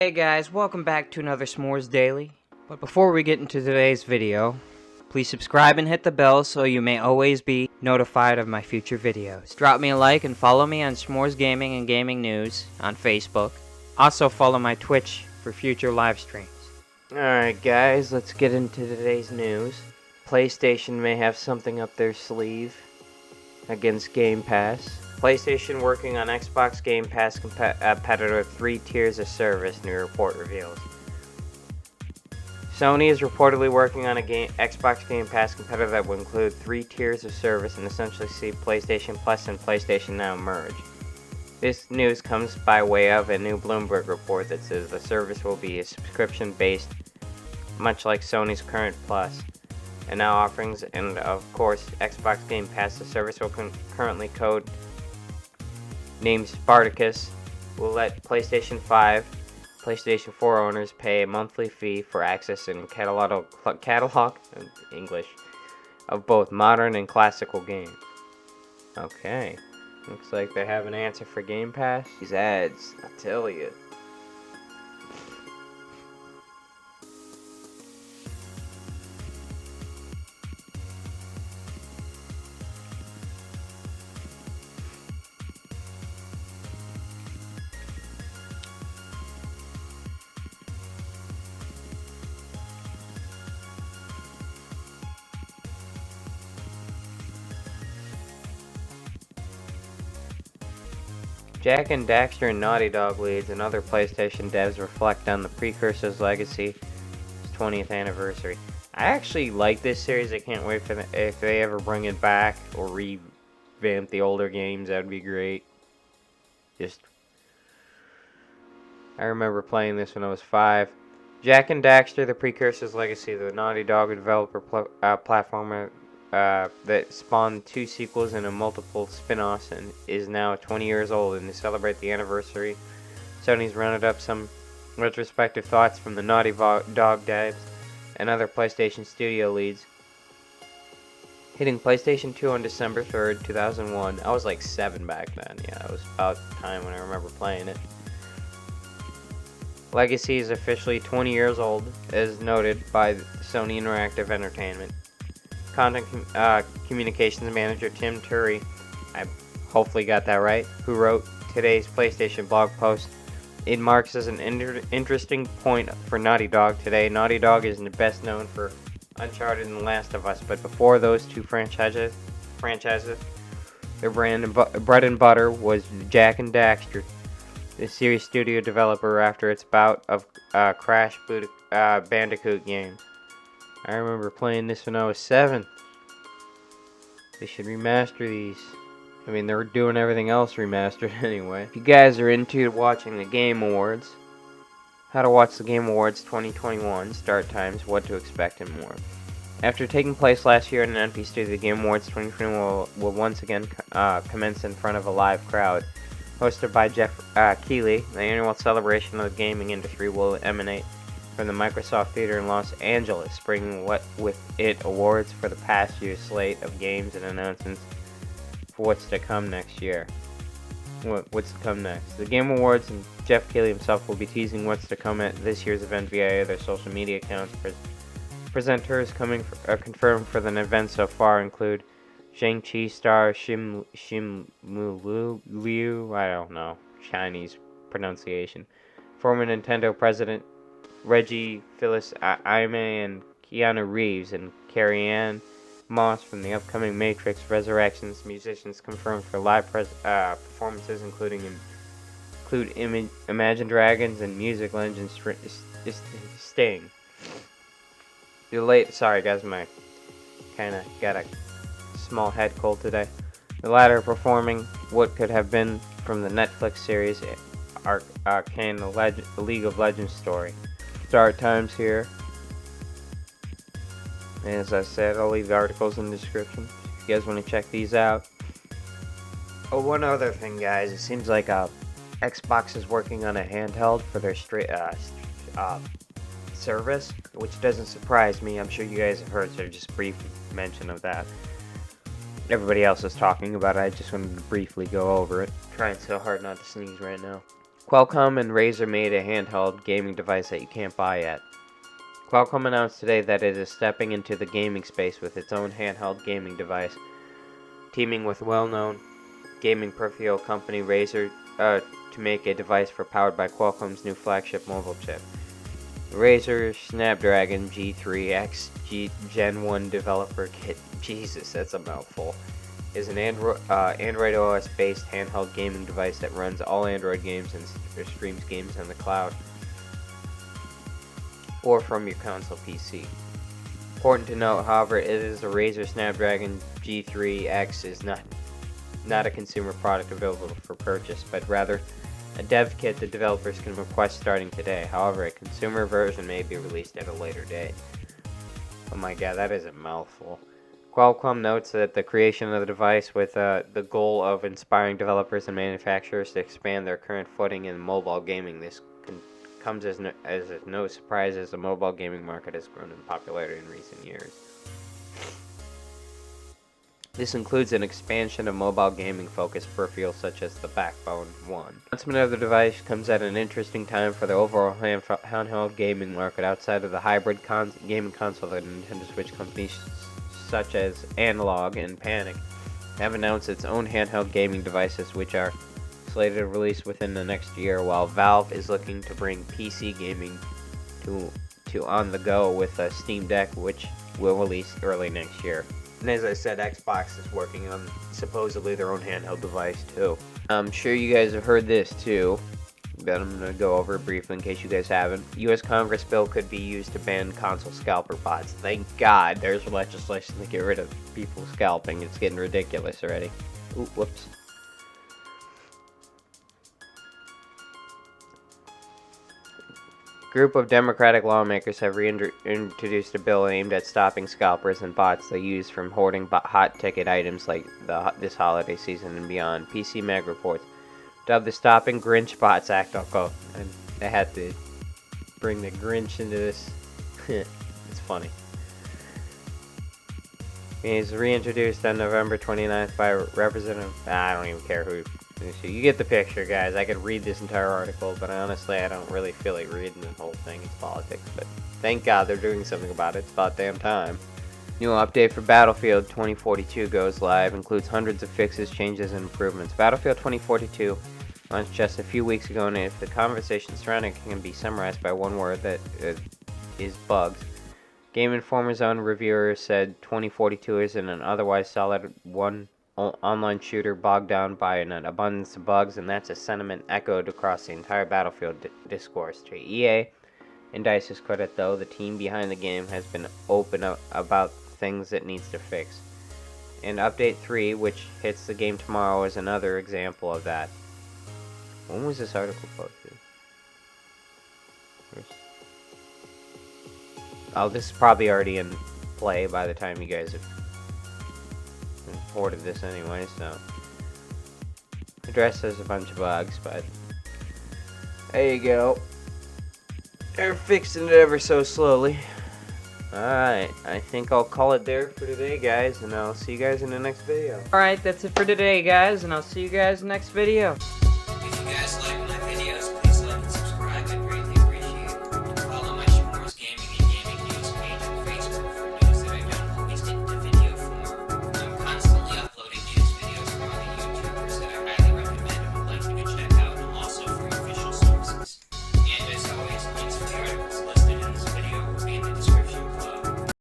Hey guys, welcome back to another ShMoR3S Daily. But before we get into today's video, please subscribe and hit the bell so you may always be notified of my future videos. Drop me a like and follow me on ShMoR3S Gaming and Gaming News on Facebook. Also follow my Twitch for future live streams. Alright guys, let's get into today's news. PlayStation may have something up their sleeve against Game Pass. PlayStation working on Xbox Game Pass competitor 3 tiers of service, new report reveals. Sony is reportedly working on a Xbox Game Pass competitor that will include 3 tiers of service and essentially see PlayStation Plus and PlayStation Now merge. This news comes by way of a new Bloomberg report that says the service will be a subscription-based, much like Sony's current Plus and Now offerings, and of course Xbox Game Pass, the service will currently code named Spartacus, will let PlayStation 5, PlayStation 4 owners pay a monthly fee for access and catalog English of both modern and classical games. Okay, looks like they have an answer for Game Pass. These ads, I tell you. Jak and Daxter and Naughty Dog leads and other PlayStation devs reflect on the Precursor's legacy's 20th anniversary. I actually like this series. I can't wait for if they ever bring it back or revamp the older games. That would be great. I remember playing this when I was 5. Jak and Daxter, the Precursor's legacy, the Naughty Dog developer platformer that spawned 2 sequels and multiple spin-offs and is now 20 years old. And to celebrate the anniversary, Sony's rounded up some retrospective thoughts from the Naughty Dog devs and other PlayStation studio leads. Hitting PlayStation 2 on December 3rd, 2001. I was like 7 back then. Yeah, it was about the time when I remember playing it. Legacy is officially 20 years old, as noted by Sony Interactive Entertainment. Content Communications Manager Tim Turi, I hopefully got that right, who wrote today's PlayStation blog post. It marks as an interesting point for Naughty Dog today. Naughty Dog is best known for Uncharted and The Last of Us, but before those two franchises, their bread and butter was Jak and Daxter, the series studio developer after its bout of Crash Bandicoot games. I remember playing this when I was 7. They should remaster these. I mean, they're doing everything else remastered anyway. If you guys are into watching the Game Awards, how to watch the Game Awards 2021, start times, what to expect, and more. After taking place last year in an empty studio, the Game Awards 2021 will once again commence in front of a live crowd. Hosted by Jeff Keighley, the annual celebration of the gaming industry will emanate from the Microsoft Theater in Los Angeles, bringing with it awards for the past year's slate of games and announcements for what's to come next year. What's to come next? The Game Awards and Jeff Keighley himself will be teasing what's to come at this year's event via their social media accounts. Presenters confirmed for the event so far include Shang-Chi star Simu Liu, I don't know, Chinese pronunciation, former Nintendo president Reggie Fils-Aimé, and Keanu Reeves and Carrie-Anne Moss from the upcoming Matrix Resurrections. Musicians confirmed for live performances include Imagine Dragons and music legend Sting. Sorry guys, my kinda got a small head cold today. The latter performing what could have been from the Netflix series Arcane, the League of Legends story. Start times here. And as I said, I'll leave the articles in the description if you guys want to check these out. Oh, one other thing, guys. It seems like Xbox is working on a handheld for their service, which doesn't surprise me. I'm sure you guys have heard, so just brief mention of that. Everybody else is talking about it. I just wanted to briefly go over it. Trying so hard not to sneeze right now. Qualcomm and Razer made a handheld gaming device that you can't buy yet. Qualcomm announced today that it is stepping into the gaming space with its own handheld gaming device, teaming with well-known gaming peripheral company Razer to make a device powered by Qualcomm's new flagship mobile chip. The Razer Snapdragon G3X Gen 1 developer kit, Jesus, that's a mouthful, is an Android OS-based handheld gaming device that runs all Android games and streams games on the cloud or from your console PC. Important to note, however, it is a Razer Snapdragon G3X is not a consumer product available for purchase, but rather a dev kit that developers can request starting today. However, a consumer version may be released at a later date. Oh my god, that is a mouthful. Qualcomm notes that the creation of the device with the goal of inspiring developers and manufacturers to expand their current footing in mobile gaming. This comes as no surprise, as the mobile gaming market has grown in popularity in recent years. This includes an expansion of mobile gaming-focused peripherals such as the Backbone 1. The announcement of the device comes at an interesting time for the overall handheld gaming market outside of the hybrid gaming console that Nintendo Switch companies such as Analog and Panic have announced its own handheld gaming devices, which are slated to release within the next year, while Valve is looking to bring PC gaming to on the go with a Steam Deck, which will release early next year. And as I said, Xbox is working on supposedly their own handheld device too. I'm sure you guys have heard this too, but I'm going to go over it briefly in case you guys haven't. U.S. Congress bill could be used to ban console scalper bots. Thank God there's legislation to get rid of people scalping. It's getting ridiculous already. Ooh, whoops. A group of Democratic lawmakers have reintroduced a bill aimed at stopping scalpers and bots they use from hoarding hot ticket items like this holiday season and beyond. PC Mag reports. Dubbed the Stopping Grinch Bots Act. Oh, and I had to bring the Grinch into this. It's funny. He's reintroduced on November 29th by Representative... I don't even care who... You get the picture, guys. I could read this entire article, but honestly, I don't really feel like reading the whole thing. It's politics, but thank God they're doing something about it. It's about damn time. New update for Battlefield 2042 goes live. Includes hundreds of fixes, changes, and improvements. Battlefield 2042 launched just a few weeks ago, and if the conversation surrounding it can be summarized by one word, that is bugs. Game Informer's own reviewer said 2042 is an otherwise solid online shooter bogged down by an abundance of bugs, and that's a sentiment echoed across the entire Battlefield discourse. To EA and DICE's credit, though, the team behind the game has been open about things it needs to fix. And Update 3, which hits the game tomorrow, is another example of that. When was this article posted? Oh, this is probably already in play by the time you guys have reported this anyway, so addresses a bunch of bugs, but there you go. They're fixing it ever so slowly. Alright, I think I'll call it there for today, guys, and I'll see you guys in the next video. Alright, that's it for today, guys, and I'll see you guys in the next video. If you guys like